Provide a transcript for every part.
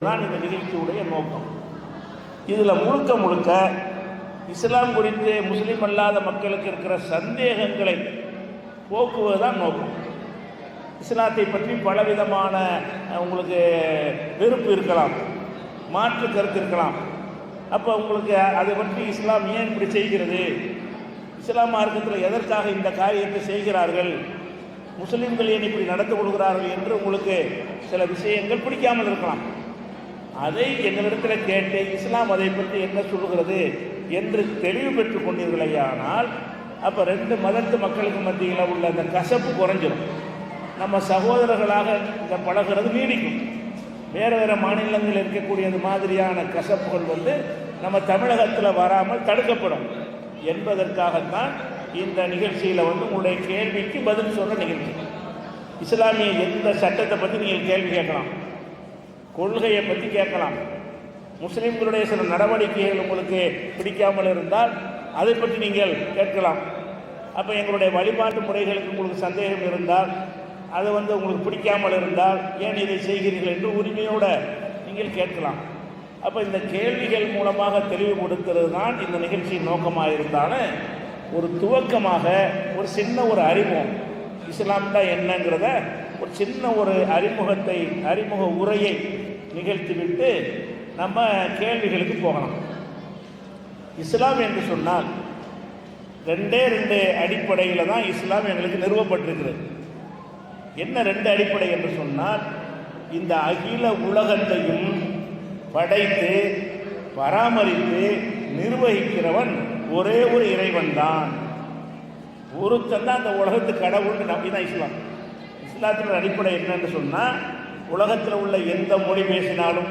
தான் இந்த நிகழ்ச்சியுடைய நோக்கம். இதில் முழுக்க முழுக்க இஸ்லாம் குறித்து முஸ்லீம் அல்லாத மக்களுக்கு இருக்கிற சந்தேகங்களை போக்குவதுதான் நோக்கம். இஸ்லாத்தை பற்றி பலவிதமான உங்களுக்கு வெறுப்பு இருக்கலாம், மாற்று கருத்து இருக்கலாம். அப்போ உங்களுக்கு அதை பற்றி இஸ்லாம் ஏன் இப்படி செய்கிறது, இஸ்லாம் மார்க்கத்தில் எதற்காக இந்த காரியத்தை செய்கிறார்கள், முஸ்லீம்கள் ஏன் இப்படி நடந்து கொள்கிறார்கள் என்று உங்களுக்கு சில விஷயங்கள் பிடிக்காமல் இருக்கலாம். அதை எங்களிடத்தில் கேட்டு இஸ்லாம் அதை பற்றி என்ன சொல்கிறது என்று தெளிவு பெற்றுக் கொண்டீர்களேயானால் அப்போ ரெண்டு மதத்து மக்களுக்கு மத்தியில் உள்ள அந்த கசப்பு குறைஞ்சிடும். நம்ம சகோதரர்களாக இந்த பழகிறது நீடிக்கும். வேறு வேறு மாநிலங்களில் இருக்கக்கூடியது மாதிரியான கசப்புகள் நம்ம தமிழகத்தில் வராமல் தடுக்கப்படும் என்பதற்காகத்தான் இந்த நிகழ்ச்சியில் உங்களுடைய கேள்விக்கு பதில் சொல்கிற நிகழ்ச்சி. இஸ்லாமிய எந்த சட்டத்தை பற்றி நீங்கள் கேள்வி கேட்கலாம், கொள்கையை பற்றி கேட்கலாம், முஸ்லீம்களுடைய சில நடவடிக்கைகள் உங்களுக்கு பிடிக்காமல் இருந்தால் அதை பற்றி நீங்கள் கேட்கலாம். அப்போ எங்களுடைய வழிபாட்டு முறைகளுக்கு உங்களுக்கு சந்தேகம் இருந்தால், அது உங்களுக்கு பிடிக்காமல் இருந்தால் ஏன் இதை செய்கிறீர்கள் என்று உரிமையோடு நீங்கள் கேட்கலாம். அப்போ இந்த கேள்விகள் மூலமாக தெளிவுபடுத்துறது தான் இந்த நிகழ்ச்சியின் நோக்கமாக இருந்தாலும் ஒரு துவக்கமாக ஒரு சின்ன ஒரு அறிமுகம், இஸ்லாம் தான் என்னங்கிறத ஒரு சின்ன ஒரு அறிமுக உரையை நிகழ்த்திவிட்டு நம்ம கேள்விகளுக்கு போகலாம். இஸ்லாம் என்று சொன்னால் ரெண்டு அடிப்படையில் தான் இஸ்லாம் எங்களுக்கு நிறுவப்பட்டிருக்கிறது. என்ன ரெண்டு அடிப்படை என்று சொன்னால், இந்த அகில உலகத்தையும் படைத்து பராமரித்து நிர்வகிக்கிறவன் ஒரே ஒரு இறைவன் தான், ஒருத்தன் தான் அந்த உலகத்துக்கு கடவுள். நம்பிதான் இஸ்லாம். இஸ்லாத்தின் அடிப்படை என்னன்னு சொன்னால், உலகத்தில் உள்ள எந்த மொழி பேசினாலும்,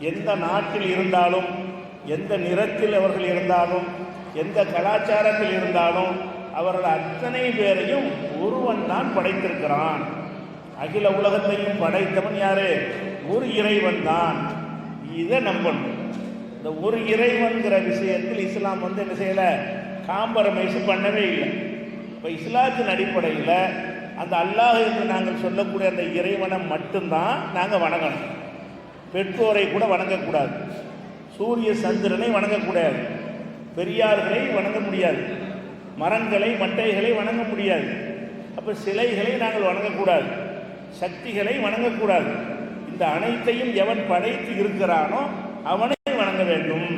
எந்த நாட்டில் இருந்தாலும், எந்த நிறத்தில் அவர்கள் இருந்தாலும், எந்த கலாச்சாரத்தில் இருந்தாலும் அவர்கள் அத்தனை பேரையும் ஒருவன் தான் படைத்திருக்கிறான். அகில உலகத்தையும் படைத்தவன் யாரு? ஒரு இறைவன் தான். இதை நம்பணும். இந்த ஒரு இறைவன்கிற விஷயத்தில் இஸ்லாம் என்ன செய்யலை, காம்ப்ரமைஸ் பண்ணவே இல்லை. இப்போ இஸ்லாத்தின் அடிப்படையில் அந்த அல்லாஹ் என்று நாங்கள் சொல்லக்கூடிய அந்த இறைவனை மட்டும்தான் நாங்கள் வணங்கணும். பெற்றோரை கூட வணங்கக்கூடாது, சூரிய சந்திரனை வணங்கக்கூடாது, பெரியார்களை வணங்க முடியாது, மரங்களை மட்டைகளை வணங்க முடியாது. அப்போ சிலைகளை நாங்கள் வணங்கக்கூடாது, சக்திகளை வணங்கக்கூடாது. இந்த அனைத்தையும் எவன் படைத்து இருக்கிறானோ அவனை வணங்க வேண்டும்.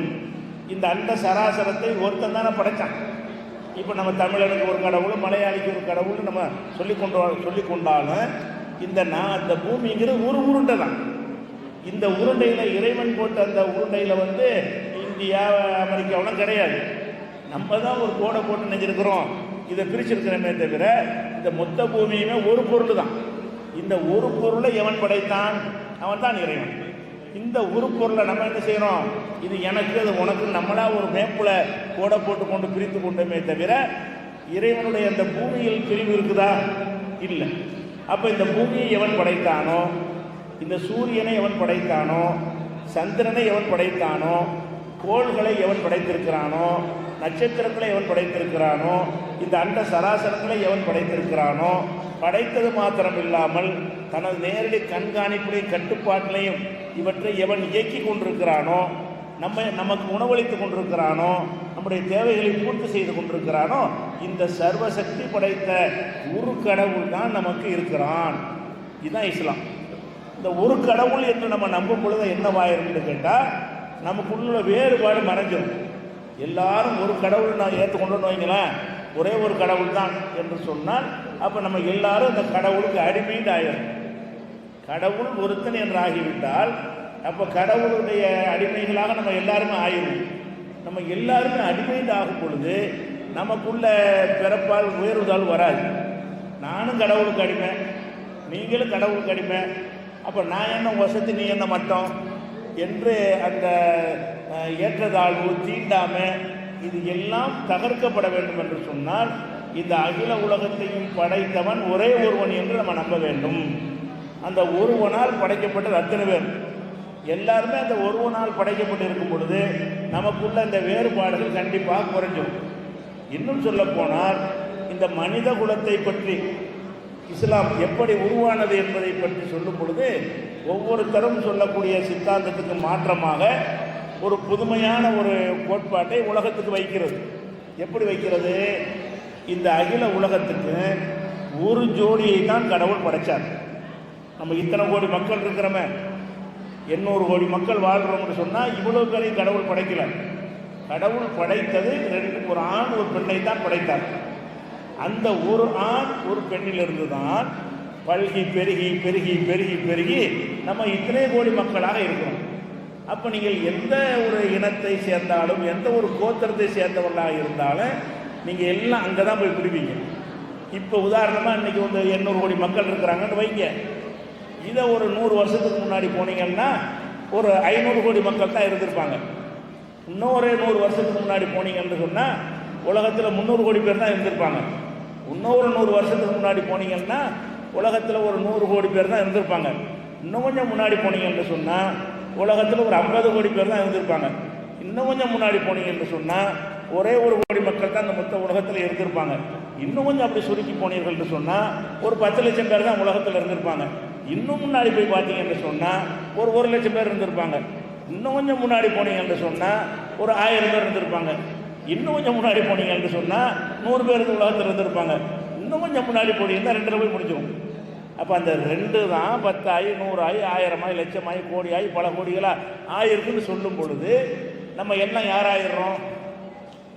இந்த அண்ட சராசரத்தை ஒருத்தன் தானே படைத்தான். இப்போ நம்ம தமிழனுக்கு ஒரு கடவுள், மலையாளிக்கு ஒரு கடவுள் நம்ம சொல்லிக்கொண்டாலும் இந்த பூமிங்கிறது ஒரு உருண்டை தான். இந்த உருண்டையில் இறைவன் போட்ட அந்த உருண்டையில் இந்தியா அமெரிக்காவெல்லாம் கிடையாது. நம்ம தான் ஒரு கோடை போட்டு நினைச்சிருக்கிறோம், இதை பிரிச்சிருக்கிறோமே தவிர இந்த மொத்த பூமியுமே ஒரு பொருள் தான். இந்த ஒரு பொருளை எவன் படைத்தான்? அவன் தான் இறைவன். இந்த ஒரு பொருளை நம்ம என்ன செய்கிறோம், இது எனக்கு அது உனக்கு நம்மளா ஒரு மேப்பில் கோடை போட்டு கொண்டு பிரித்து கொண்டோமே தவிர இறைவனுடைய அந்த பூமியில் பிரிவு இருக்குதா? இல்லை. அப்போ இந்த பூமியை எவன் படைத்தானோ, இந்த சூரியனை எவன் படைத்தானோ, சந்திரனை எவன் படைத்தானோ, கோள்களை எவன் படைத்திருக்கிறானோ, நட்சத்திரங்களை எவன் படைத்திருக்கிறானோ, இந்த அண்ட சராசரங்களை எவன் படைத்திருக்கிறானோ, படைத்தது மாத்திரம் இல்லாமல் தனது நேரடி கண்காணிப்புலையும் கட்டுப்பாட்டிலையும் இவற்றை எவன் இயக்கி கொண்டிருக்கிறானோ, நமக்கு உணவளித்து கொண்டிருக்கிறானோ, நம்முடைய தேவைகளை பூர்த்தி செய்து கொண்டிருக்கிறானோ, இந்த சர்வசக்தி படைத்த ஒரு கடவுள் தான் நமக்கு இருக்கிறான். இதுதான் இஸ்லாம். இந்த ஒரு கடவுள் என்று நம்ம நம்பும் பொழுது என்னவாயிருந்து கேட்டால், நமக்குள்ள வேறுபாடு மறைஞ்சிடும். எல்லாரும் ஒரு கடவுள் நான் ஏற்றுக்கொண்டு வைங்களேன், ஒரே ஒரு கடவுள் தான் என்று சொன்னால் அப்போ நம்ம எல்லாரும் இந்த கடவுளுக்கு அடிமைன்னு ஆயிடும். கடவுள் ஒருத்தன் என்று ஆகிவிட்டால் அப்போ கடவுளுடைய அடிமைகளாக நம்ம எல்லாருமே ஆயிடும். நம்ம எல்லாருமே அடிமைன்னு ஆகும் பொழுது நமக்குள்ள பிறப்பால் உயர்வுதால் வராது. நானும் கடவுளுக்கு அடிமை, நீங்களும் கடவுளுக்கு அடிமை. அப்போ நான் என்ன வசதி, நீ என்ன மட்டம் என்று அந்த ஏற்றதாழ்வு, தீண்டாமை இது எல்லாம் தகர்க்கப்பட வேண்டும் என்று சொன்னால் இந்த அகில உலகத்தையும் படைத்தவன் ஒரே ஒருவன் என்று நம்ம நம்ப வேண்டும். அந்த ஒருவனால் படைக்கப்பட்டது அத்தனை பேர், எல்லாருமே அந்த ஒருவனால் படைக்கப்பட்டு இருக்கும் பொழுது நமக்குள்ள இந்த வேறுபாடுகள் கண்டிப்பாக குறைஞ்சிடும். இன்னும் சொல்ல போனால் இந்த மனித குலத்தை பற்றி இஸ்லாம் எப்படி உருவானது என்பதை பற்றி சொல்லும் பொழுது ஒவ்வொருத்தரும் சொல்லக்கூடிய சித்தாந்தத்துக்கு மாற்றமாக ஒரு புதுமையான ஒரு கோட்பாட்டை உலகத்துக்கு வைக்கிறது. எப்படி வைக்கிறது? இந்த அகில உலகத்துக்கு ஒரு ஜோடியை தான் கடவுள் படைச்சார். நம்ம இத்தனை கோடி மக்கள் இருக்கிறோமே, 800 கோடி மக்கள் வாழ்கிறோம்னு சொன்னால் இவ்வளோ பேரையும் கடவுள் படைக்கல. கடவுள் படைத்தது ஒரு ஆண் ஒரு பெண்ணை தான் படைத்தார். அந்த ஒரு ஆண் ஒரு பெண்ணிலிருந்து தான் பல்கி பெருகி பெருகி பெருகி பெருகி நம்ம இத்தனை கோடி மக்களாக இருக்கிறோம். அப்போ நீங்கள் எந்த ஒரு இனத்தை சேர்ந்தாலும் எந்த ஒரு கோத்திரத்தை சேர்ந்தவர்களாக இருந்தாலும் நீங்கள் எல்லாம் அங்கே தான் போய் பிடிப்பீங்க. இப்போ உதாரணமாக இன்றைக்கி வந்து 800 கோடி மக்கள் இருக்கிறாங்கன்னு வைங்க. இதை ஒரு 100 வருஷத்துக்கு முன்னாடி போனீங்கன்னா ஒரு 500 கோடி மக்கள் தான் இருந்திருப்பாங்க. இன்னொரு 100 வருஷத்துக்கு முன்னாடி போனீங்கன்னு சொன்னால் உலகத்தில் 300 கோடி பேர் தான் இருந்திருப்பாங்க. இன்னொரு 100 வருஷத்துக்கு முன்னாடி போனீங்கன்னா உலகத்தில் ஒரு 100 கோடி பேர் தான் இருந்திருப்பாங்க. இன்னும் கொஞ்சம் முன்னாடி போனீங்கன்னு சொன்னால் உலகத்தில் ஒரு 50 கோடி பேர் தான் இருந்திருப்பாங்க. இன்னும் கொஞ்சம் முன்னாடி போனீங்கன்னு சொன்னால் ஒரே ஒரு கோடி மக்கள் தான் இந்த மொத்த உலகத்தில் இருந்திருப்பாங்க. இன்னும் கொஞ்சம் அப்படி சுருக்கி போனீர்கள்னு சொன்னால் ஒரு 10 லட்சம் பேர் தான் உலகத்தில் இருந்திருப்பாங்க. இன்னும் முன்னாடி போய் பார்த்தீங்கன்னு சொன்னால் ஒரு 1 லட்சம் பேர் இருந்திருப்பாங்க. இன்னும் கொஞ்சம் முன்னாடி போனீங்கன்னு சொன்னால் ஒரு 1000 பேர் இருந்திருப்பாங்க. இன்னும் கொஞ்சம் முன்னாடி போனீங்கன்னு சொன்னால் 100 பேர் உலகத்தில் இருந்திருப்பாங்க. இன்னும் கொஞ்சம் முன்னாடி போனீங்கன்னா 2 போய் முடிஞ்சிடும். அப்போ அந்த 2 தான் 10 ஆகி 100 ஆகி 1000 ஆகி லட்சம் ஆகி கோடி ஆகி பல கோடிகளாக ஆயிருக்குன்னு சொல்லும் பொழுது நம்ம எல்லாம் யாராயிடுறோம்?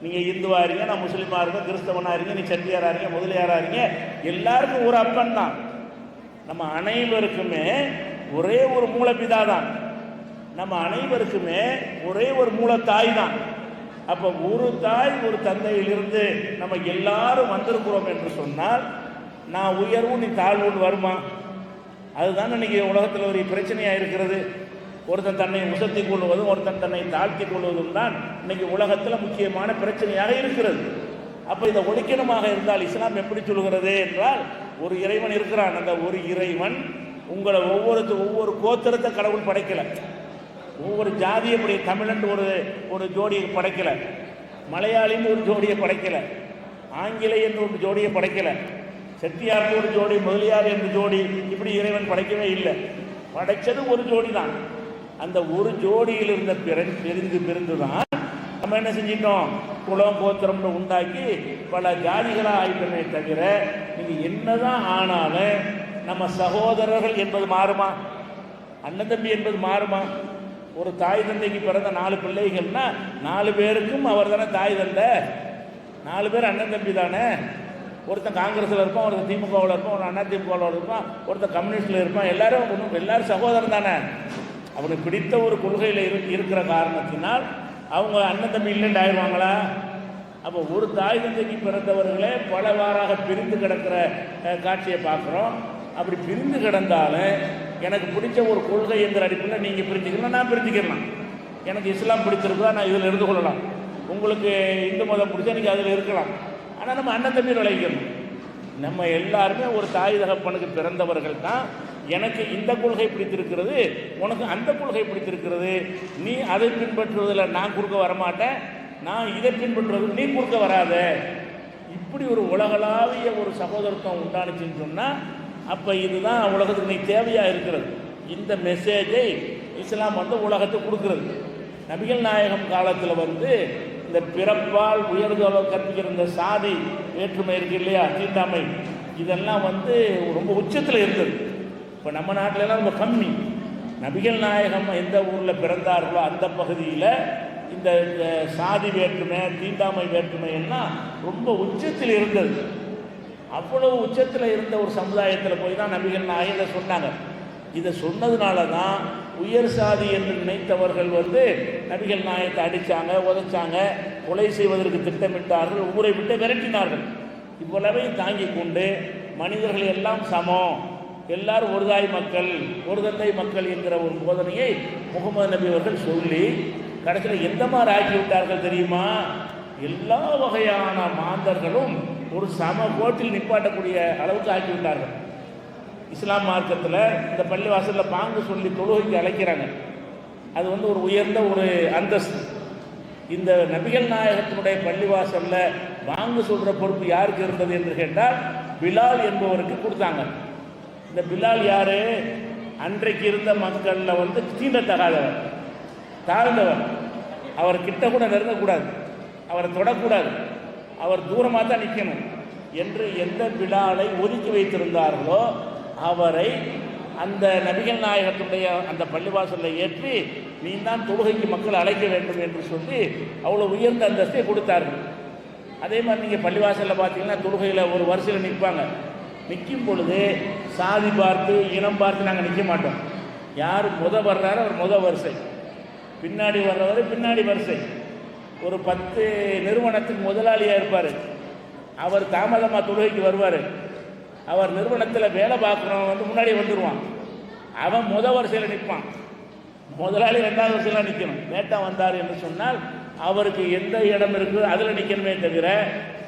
நீங்கள் இந்துவாக இருங்க, நான் முஸ்லீமாக இருக்கேன், கிறிஸ்தவனாக இருங்க, நீ சண்டியாராக இருங்க, முதலியாராக இருங்க, எல்லாருக்கும் ஒரு அப்பன் தான். நம்ம அனைவருக்குமே ஒரே ஒரு மூலப்பிதா தான். நம்ம அனைவருக்குமே ஒரே ஒரு மூலத்தாய் தான். அப்போ ஒரு தாய் ஒரு தந்தையிலிருந்து நம்ம எல்லாரும் வந்திருக்கிறோம் என்று சொன்னால் நான் உயர்வு நீ தாழ்வுன்னு வருமா? அதுதான் இன்னைக்கு உலகத்தில் ஒரு பிரச்சனையாக இருக்கிறது. ஒருத்தன் தன்னை உசத்தி கொள்வதும் ஒருத்தன் தன்னை தாழ்த்தி கொள்வதும் தான் இன்னைக்கு உலகத்தில் முக்கியமான பிரச்சனையாக இருக்கிறது. அப்போ இதை ஒழிக்கணுமாக இருந்தால் இஸ்லாம் எப்படி சொல்கிறது என்றால், ஒரு இறைவன் இருக்கிறான். அந்த ஒரு இறைவன் உங்களை ஒவ்வொரு கோத்திரத்தை கடவுள் படைக்கலை. ஒவ்வொரு ஜாதியை இப்படி தமிழன் ஒரு ஜோடியை படைக்கலை, மலையாளின்னு ஒரு ஜோடியை படைக்கலை, ஆங்கிலேய என்று ஒரு ஜோடியை படைக்கலை, செட்டியார்னு ஒரு ஜோடி, முதலியார் என்ற ஜோடி, இப்படி இறைவன் படைக்கவே இல்லை. படைச்சது ஒரு ஜோடி தான். அந்த ஒரு ஜோடியில் இருந்த பிரிந்து தான் நம்ம என்ன செஞ்சிட்டோம்? குலம் கோத்திரம்னு உண்டாக்கி பல ஜாதிகளாக ஆயிட்டமே தவிர நீங்கள் என்னதான் ஆனாலும் நம்ம சகோதரர்கள் என்பது மாறுமா? அண்ணன் தம்பி என்பது மாறுமா? ஒரு தாய் தந்தைக்கு பிறந்த 4 பிள்ளைகள்னா 4 பேருக்கும் அவர் தானே தாய் தந்தை. 4 பேர் அண்ணன் தம்பி தானே. ஒருத்தன் காங்கிரஸில் இருப்பான், ஒருத்தன் திமுகவில் இருப்பான், ஒரு அண்ணா திமுகவில் இருப்பான், ஒருத்தன் கம்யூனிஸ்டில் இருப்பான். எல்லாரும் சகோதரன் தானே. அவனுக்கு பிடித்த ஒரு கொள்கையில் இருக்கிற காரணத்தினால் அவங்க அண்ணன் தம்பி இல்லைன்னு ஆயிடுவாங்களா? அப்போ ஒரு தாய் தந்தைக்கு பிறந்தவர்களே பலவாறாக பிரிந்து கிடக்கிற காட்சியை பார்க்குறோம். அப்படி பிரிந்து கிடந்தாலும் எனக்கு பிடிச்ச ஒரு கொள்கை என்கிற அடிப்படையில் நீங்கள் பிரிஞ்சுக்கலாம், நான் பிரிஞ்சுக்கலாம். எனக்கு இஸ்லாம் பிடிச்சிருக்குதா, நான் இதில் இருந்து கொள்ளலாம். உங்களுக்கு இந்து மதம் பிடிச்சா நீங்கள் அதில் இருக்கலாம். ஆனால் நம்ம அண்ணன் தம்பி விளைவிக்கணும். நம்ம எல்லாருமே ஒரு தாய் தகப்பனுக்கு பிறந்தவர்கள் தான். எனக்கு இந்த கொள்கை பிடித்திருக்கிறது, உனக்கு அந்த கொள்கை பிடித்திருக்கிறது, நீ அதை பின்பற்றுவதில் நான் குறுக்க வரமாட்டேன், நான் இதை பின்பற்றுவது நீ குறுக்க வராத. இப்படி ஒரு உலகளாவிய ஒரு சகோதரத்துவம் உண்டானுச்சுன்னு சொன்னால் அப்போ இதுதான் உலகத்துக்கு நீ தேவையாக இருக்கிறது. இந்த மெசேஜை இஸ்லாம் உலகத்துக்கு கொடுக்குறது. நபிகள் நாயகம் காலத்தில் இந்த பிறப்பால் உயர்தளவு கற்பிக்கிற இந்த சாதி வேற்றுமை இருக்கு இல்லையா, தீண்டாமை, இதெல்லாம் ரொம்ப உச்சத்தில் இருந்தது. இப்போ நம்ம நாட்டிலலாம் ரொம்ப கம்மி. நபிகள் நாயகம் எந்த ஊரில் பிறந்தார்களோ அந்த பகுதியில் இந்த சாதி வேற்றுமை தீண்டாமை வேற்றுமை எல்லாம் ரொம்ப உச்சத்தில் இருந்தது. அவ்வளவு உச்சத்தில் இருந்த ஒரு சமுதாயத்தில் போய் தான் நபிகள் நாயகம் சொன்னாங்க. இதை சொன்னதுனால தான் உயர் சாதி என்று நினைத்தவர்கள் நபிகள் நாயகத்தை அடித்தாங்க, உதைச்சாங்க, கொலை செய்வதற்கு திட்டமிட்டார்கள், ஊரை விட்டு விரட்டினார்கள். இவ்வளவையும் தாங்கி கொண்டு மனிதர்கள் எல்லாம் சமம், எல்லாரும் ஒரு தாய் மக்கள் ஒரு தந்தை மக்கள் என்கிற ஒரு போதனையை முகமது நபி அவர்கள் சொல்லி கடைசியில் எந்த மாதிரி ஆக்கிவிட்டார்கள் தெரியுமா? எல்லா வகையான மாந்தர்களும் ஒரு சம கோட்டில் நிப்பாட்டக்கூடிய அளவுக்கு ஆக்கிவிட்டார்கள். இஸ்லாம் மார்க்கத்தில் இந்த பள்ளிவாசலில் பாங்கு சொல்லி தொழுகைக்கு அழைக்கிறாங்க. அது ஒரு உயர்ந்த ஒரு அந்தஸ்து. இந்த நபிகள் நாயகத்தினுடைய பள்ளிவாசலில் பாங்கு சொல்கிற பொறுப்பு யாருக்கு இருந்தது என்று கேட்டால் பிலால் என்பவருக்கு கொடுத்தாங்க. இந்த பிலால் யாரு? அன்றைக்கு இருந்த மக்களில் வந்து தீண்டத்தகாதவர், தாழ்ந்தவர். அவர் கிட்ட கூட நெருங்கக்கூடாது, அவரை தொடக்கூடாது, அவர் தூரமாக தான் நிற்கணும் என்று எந்த பிலாலை ஒதுக்கி வைத்திருந்தார்களோ அவரை அந்த நபிகள் நாயகத்துடைய அந்த பள்ளிவாசலில் ஏற்றி நீ தான் தொழுகைக்கு மக்கள் அழைக்க வேண்டும் என்று சொல்லி அவ்வளோ உயர்ந்த அந்தஸ்தை கொடுத்தார்கள். அதே மாதிரி நீங்கள் பள்ளிவாசலில் பார்த்தீங்கன்னா தொழுகையில் ஒரு வரிசையில் நிற்பாங்க. நிற்கும் பொழுது சாதி பார்த்து இனம் பார்த்து நாங்கள் நிற்க மாட்டோம். யார் வர்றாரோ அவர் வரிசை, பின்னாடி வர்றவர் பின்னாடி வரிசை. ஒரு 10 நிறுவனத்துக்கு முதலாளியாக இருப்பார், அவர் தாமதமாக தொழுகைக்கு வருவார். அவர் நிறுவனத்தில் வேலை பார்க்குறவன் வந்து முன்னாடி வந்துடுவான், அவன் வரிசையில் நிற்பான். முதலாளி 2வது வரிசையில் நிற்கணும். லேட்டாக வந்தார் என்று சொன்னால் அவருக்கு எந்த இடம் இருக்குது அதில் நிற்கணுமே தவிர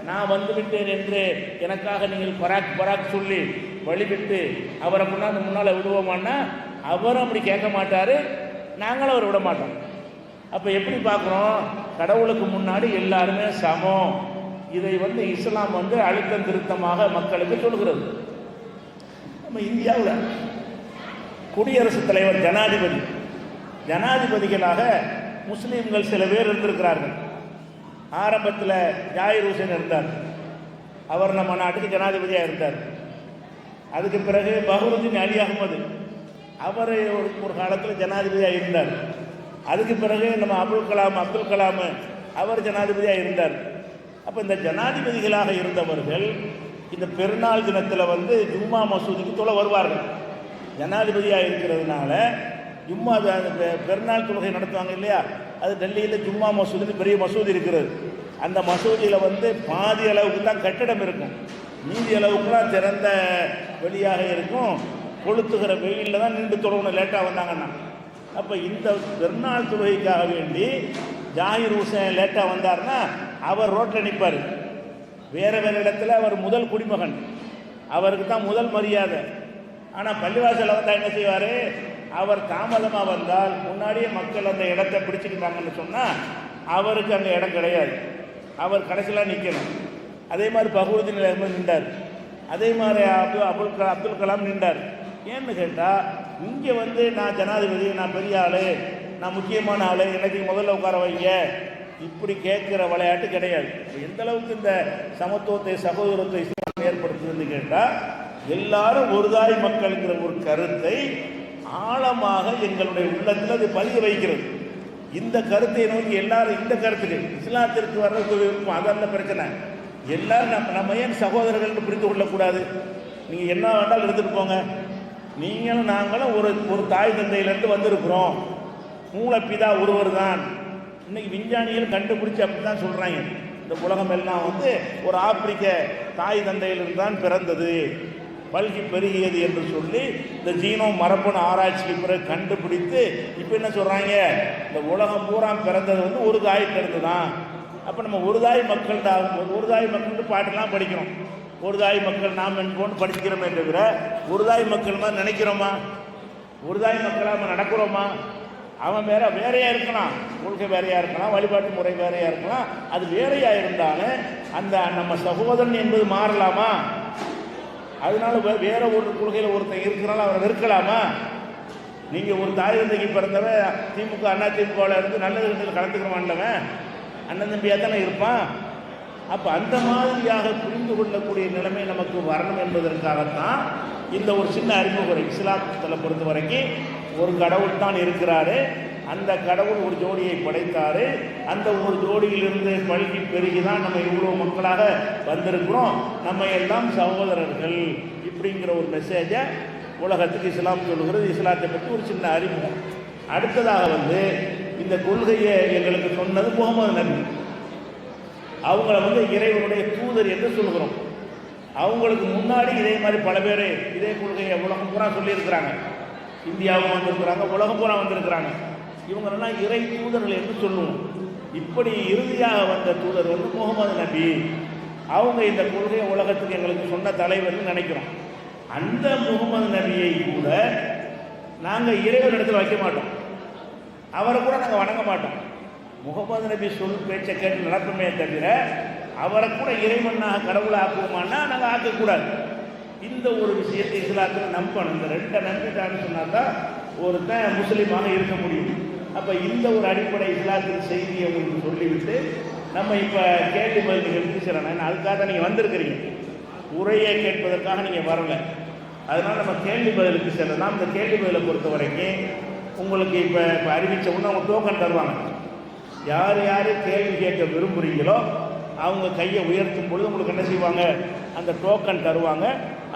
நான் வந்துவிட்டேன் என்று எனக்காக நீங்கள் பராக் சொல்லி வழிவிட்டு அவரை முன்னால் விடுவோமான்னா அவரும் அப்படி கேட்க மாட்டார், நாங்களும் அவர் விட மாட்டோம். அப்போ எப்படி பார்க்குறோம்? கடவுளுக்கு முன்னாடி எல்லாருமே சமம். இதை வந்து இஸ்லாம் வந்து அழுத்தம் திருத்தமாக மக்களுக்கு சொல்கிறது. நம்ம இந்தியாவில் குடியரசுத் தலைவர் ஜனாதிபதிகளாக முஸ்லீம்கள் சில பேர் இருந்திருக்கிறார்கள். ஆரம்பத்தில் ஜாகிர் ஹுசைன் இருந்தார், அவர் நம்ம நாட்டுக்கு ஜனாதிபதியாக இருந்தார். அதுக்கு பிறகு பஹ்ருதீன் அலி அகமது, அவர் ஒரு காலத்தில் ஜனாதிபதியாக இருந்தார். அதுக்கு பிறகு நம்ம அப்துல் கலாம் அவர் ஜனாதிபதியாக இருந்தார். அப்போ இந்த ஜனாதிபதிகளாக இருந்தவர்கள் இந்த பெருநாள் தினத்தில் வந்து ஜும்மா மசூதிக்கு தொலை வருவார்கள். ஜனாதிபதியாக இருக்கிறதுனால ஜும்மா பெருநாள் தொழுகை நடத்துவாங்க இல்லையா, அது டெல்லியில் ஜும்மா மசூதின்னு பெரிய மசூதி இருக்கிறது. அந்த மசூதியில் வந்து பாதி அளவுக்கு தான் கட்டிடம் இருக்கும், மீதி அளவுக்குலாம் திறந்த வெளியாக இருக்கும். கொளுத்துகிற வெயிலில் தான் நின்று தொழுகணும் லேட்டாக வந்தாங்கன்னா. அப்போ இந்த பெருநாள் தொழுகைக்காக வேண்டி ஜாகிர் ஹுசைன் லேட்டாக வந்தார்னா அவர் ரோட்டில் நிற்பார். வேறு இடத்துல அவர் முதல் குடிமகன், அவருக்கு தான் முதல் மரியாதை. ஆனால் பள்ளிவாசலில் வந்தால் என்ன செய்வார்? அவர் தாமதமாக வந்தால் முன்னாடியே மக்கள் அந்த இடத்தை பிடிச்சிக்கிட்டாங்கன்னு சொன்னால் அவருக்கு அங்கே இடம் கிடையாது, அவர் கடைசியில் நிற்கணும். அதே மாதிரி பஹ்ருதீன் அஹ்மத் நின்றார், அதே மாதிரி அப்துல் கலாம் நின்றார். ஏன்னு கேட்டால் இங்கே வந்து நான் ஜனாதிபதி, நான் பெரிய ஆள், நான் முக்கியமான ஆள், எனக்கு முதல்ல உட்கார வைங்க, இப்படி கேட்குற விளையாட்டு கிடையாது. எந்த அளவுக்கு இந்த சமத்துவத்தை சகோதரத்தை இஸ்லாம் ஏற்படுத்துதுன்னு கேட்டால் எல்லாரும் ஒருதாய் மக்கள்ங்கிற ஒரு கருத்தை ஆழமாக எங்களுடைய உள்ளத்தில் அது பதிய வைக்கிறது. இந்த கருத்தை நோக்கி எல்லாரும் இந்த கருத்துக்கு இஸ்லாத்திற்கு வர்றதுக்கு இருக்கும், அதல்ல பிரச்சனை. எல்லாரும் நம்ம ஏன் சகோதரர்கள் புரிந்து கொள்ளக்கூடாது? நீங்கள் என்ன வேண்டாலும் எடுத்துகிட்டு போங்க, நீங்களும் நாங்களும் ஒரு தாய் தந்தையிலேருந்து வந்திருக்கிறோம், மூலப்பிதா ஒருவர் தான். இன்னைக்கு விஞ்ஞானிகள் கண்டுபிடிச்சி அப்படி தான் சொல்கிறாங்க, இந்த உலகம் எல்லாம் வந்து ஒரு ஆப்பிரிக்க தாய் தந்தையிலிருந்து தான் பிறந்தது, பல்கி பெருகியது என்று சொல்லி இந்த ஜீனோம் மரபணு ஆராய்ச்சிக்கு பிறகு கண்டுபிடித்து இப்போ என்ன சொல்கிறாங்க, இந்த உலகம் பூரா பிறந்தது வந்து ஒரு தாய்க்கிருந்து தான். அப்போ நம்ம ஒரு தாய் மக்கள் ஆகும்போது ஒரு தாய் மக்கள்கிட்ட பாட்டெல்லாம் படிக்கிறோம், ஒரு தாய் மக்கள் நாம் என்போன்னு படிக்கிறோமே தவிர ஒரு தாய் மக்கள் மாதிரி நினைக்கிறோமா? ஒரு தாய் மக்களாக நம்ம நடக்கிறோமா? அவன் வேறையாக இருக்கலாம், கொள்கை வேறையாக இருக்கலாம், வழிபாட்டு முறை வேறையாக இருக்கலாம், அது வேறையாக இருந்தாலும் அந்த நம்ம சகோதரன் என்பது மாறலாமா? அதனால வேற ஒரு கொள்கையில் ஒருத்தன் இருக்கிறனால அவரை வெறுக்கலாமா? நீங்கள் ஒரு தாய் தந்தைக்கு பிறந்தவன் திமுக அண்ணா திமுகவில் இருந்து நல்லது கலந்துக்கிறவான்லவன் அண்ணன் தம்பியாக தானே இருப்பான். அப்போ அந்த மாதிரியாக புரிந்து கொள்ளக்கூடிய நிலைமை நமக்கு வரணும் என்பதற்காகத்தான் இந்த ஒரு சின்ன அறிமுறை. இஸ்லாத்தில் பொறுத்த வரைக்கும் ஒரு கடவுள் தான் இருக்கிறாரு, அந்த கடவுள் ஒரு ஜோடியை படைத்தார், அந்த ஒரு ஜோடியிலிருந்து பல்கி பெருகி தான் நம்ம இவ்வளோ மக்களாக வந்திருக்கிறோம், நம்ம எல்லாம் சகோதரர்கள் இப்படிங்கிற ஒரு மெசேஜை உலகத்துக்கு இஸ்லாம் சொல்லுகிறது. இஸ்லாத்தை பற்றி ஒரு சின்ன அறிமுகம். அடுத்ததாக வந்து இந்த கொள்கையை எங்களுக்கு சொன்னது முகமது நபி. அவங்கள வந்து இறைவனுடைய தூதர் என்று சொல்கிறோம். அவங்களுக்கு முன்னாடி இதே மாதிரி பல பேர் இதே கொள்கையை உலகம் பூரா சொல்லியிருக்கிறாங்க. இந்தியாவும் வந்திருக்கிறாங்க, உலகம் பூரா வந்திருக்கிறாங்க. இவங்களெல்லாம் இறை தூதர்கள் என்று சொல்லுவோம். இப்படி இறுதியாக வந்த தூதர் வந்து முகமது நபி. அவங்க இந்த கொள்கையை உலகத்துக்கு எங்களுக்கு சொன்ன தலைவர்னு நினைக்கிறோம். அந்த முகமது நபியை கூட நாங்கள் இறைவன் இடத்துல வைக்க மாட்டோம், அவரை கூட நாங்கள் வணங்க மாட்டோம். முகமது நபி சொல் பேச்சை கேட்டு நடப்போமே தவிர அவரை கூட இறைவனாக கடவுளை ஆக்குவோமான்னா நாங்கள் ஆக்கக்கூடாது. இந்த ஒரு விஷயத்தை இஸ்லாத்தில் நம்பணும். இந்த ரெண்டை நம்பிட்டான்னு சொன்னால் தான் ஒருத்தன் முஸ்லீமாக இருக்க முடியும். அப்போ இந்த ஒரு அடிப்படை இஸ்லாத்தின் செய்தியை உங்களுக்கு சொல்லிவிட்டு நம்ம இப்போ கேள்வி பதில் நிகழ்ச்சி சொல்லணும். அதுக்காக தான் நீங்கள் வந்திருக்கிறீங்க, உரையை கேட்பதற்காக நீங்கள் வரலை. அதனால் நம்ம கேள்வி பதிலுக்கு செல்லலாம். இந்த கேள்வி பதிலை பொறுத்த வரைக்கும் உங்களுக்கு இப்போ அறிவித்த உடனே அவங்க டோக்கன் தருவாங்க. யார் யார் கேள்வி கேட்க விரும்புகிறீங்களோ அவங்க கையை உயர்த்தும் பொழுது உங்களுக்கு என்ன செய்வாங்க, அந்த டோக்கன் தருவாங்க.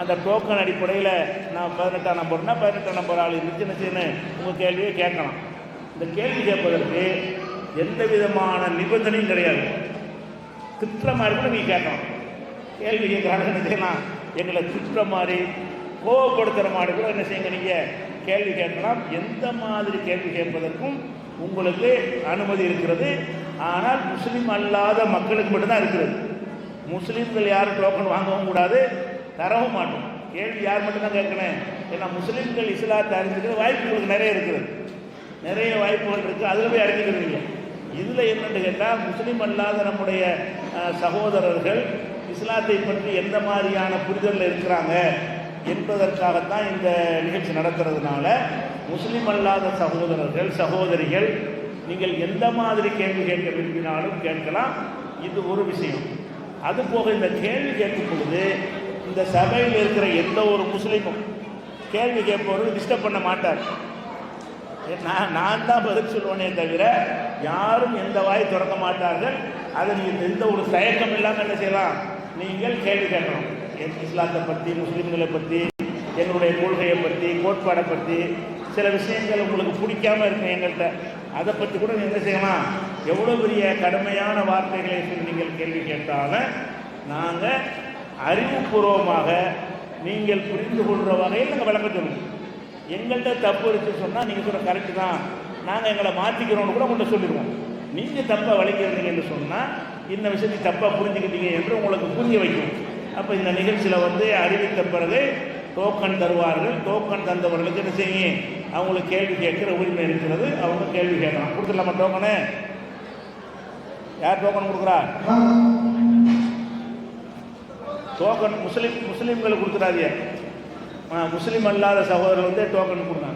அந்த டோக்கன் அடிப்படையில் நான் 18ஆம் நம்பர்னா 18ஆம் நம்பர் ஆள் இருந்துச்சுன்னு உங்கள் கேள்வியை கேட்கலாம். இந்த கேள்வி கேட்பதற்கு எந்த விதமான நிபந்தனையும் கிடையாது. திட்டுற மாதிரி கூட நீங்கள் கேட்கலாம். கேள்வி கேட்குறாங்க என்ன செய்யலாம், எங்களை திட்டுற மாதிரி கோவப்படுத்துகிற மாதிரி கூட என்ன செய்யுங்க, நீங்கள் கேள்வி கேட்கலாம். எந்த மாதிரி கேள்வி கேட்பதற்கும் உங்களுக்கு அனுமதி இருக்கிறது. ஆனால் முஸ்லீம் அல்லாத மக்களுக்கு மட்டும்தான் இருக்கிறது. முஸ்லீம்கள் யாரும் டோக்கன் வாங்கவும் கூடாது, தரவும் மாட்டோம். கேள்வி யார் மட்டும்தான் கேட்கணும். ஏன்னா முஸ்லீம்கள் இஸ்லாத்தை அறிஞ்சிக்கிற வாய்ப்புகளுக்கு நிறைய இருக்குது, நிறைய வாய்ப்புகள் இருக்குது. அதில் போய் அறிஞ்சிக்கிறீங்க. இதில் என்னென்னு கேட்டால், முஸ்லீம் அல்லாத நம்முடைய சகோதரர்கள் இஸ்லாத்தை பற்றி எந்த மாதிரியான புரிதலில் இருக்கிறாங்க என்பதற்காகத்தான் இந்த நிகழ்ச்சி நடத்துறதுனால முஸ்லீம் அல்லாத சகோதரர்கள் சகோதரிகள் நீங்கள் எந்த மாதிரி கேள்வி கேட்க விரும்பினாலும் கேட்கலாம். இது ஒரு விஷயம். அதுபோக இந்த கேள்வி கேட்கும் பொழுது இந்த சபையில் இருக்கிற எந்த ஒரு முஸ்லீமும் கேள்வி கேட்பவர்கள் டிஸ்டர்ப் பண்ண மாட்டார். நான் தான் பதில் சொல்லுவேனே தவிர யாரும் எந்த வாய் திறக்க மாட்டார்கள். அதை நீங்கள் எந்த ஒரு தயக்கம் இல்லாமல் என்ன செய்யலாம், நீங்கள் கேள்வி கேட்கணும். இஸ்லாத்தை பற்றி, முஸ்லீம்களை பற்றி, எங்களுடைய கொள்கையை பற்றி, கோட்பாடை பற்றி, சில விஷயங்கள் உங்களுக்கு பிடிக்காமல் இருக்கும் எங்கள்கிட்ட, அதை பற்றி கூட நீங்கள் என்ன செய்யலாம். எவ்வளோ பெரிய கடுமையான வார்த்தைகளை சொல்லி நீங்கள் கேள்வி கேட்டாலும் நாங்கள் அறிவுபூர்வமாக நீங்கள் புரிந்து கொள்கிற வகையில் நாங்கள் விளக்க சொல்லணும். எங்கள்கிட்ட தப்பு இருக்குன்னு சொன்னால் நீங்கள் சொல்கிற கரெக்டு தான், நாங்கள் எங்களை மாற்றிக்கிறோன்னு கூட உங்கள்கிட்ட சொல்லிடுவோம். நீங்கள் தப்பாக வளைக்கிறீங்கன்னு சொன்னால் இந்த விஷயத்தை தப்பாக புரிஞ்சுக்கிட்டீங்க என்று உங்களுக்கு புரிய வைக்கும். அப்போ இந்த நிகழ்ச்சியில் அறிவித்த பிறகு டோக்கன் தருவார்கள். டோக்கன் தந்தவர்களுக்கு என்ன செய்யும், அவங்களுக்கு கேள்வி கேட்குற உரிமை இருக்கிறது. அவங்க கேள்வி கேட்கலாம். கொடுத்துடலாமா டோக்கனு? யார் டோக்கன் கொடுக்குறா? டோக்கன் முஸ்லீம்களுக்கு கொடுத்துடாதீங்க. முஸ்லீம் அல்லாத சகோதரர் டோக்கன் கொடுங்க.